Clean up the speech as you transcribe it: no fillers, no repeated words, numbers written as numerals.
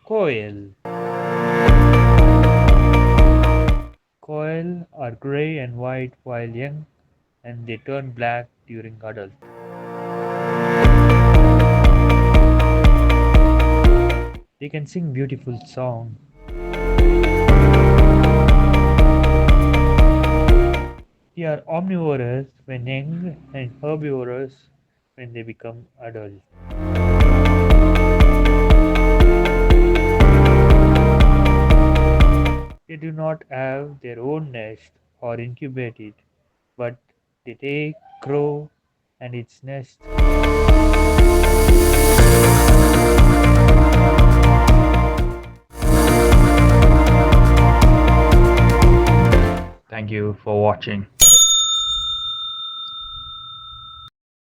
Quail. Quail are gray and white while young, and they turn black during adult. They can sing beautiful song. They are omnivorous when young and herbivorous when they become adult. They do not have their own nest or incubate it, but they take crow and its nest. Thank you for watching.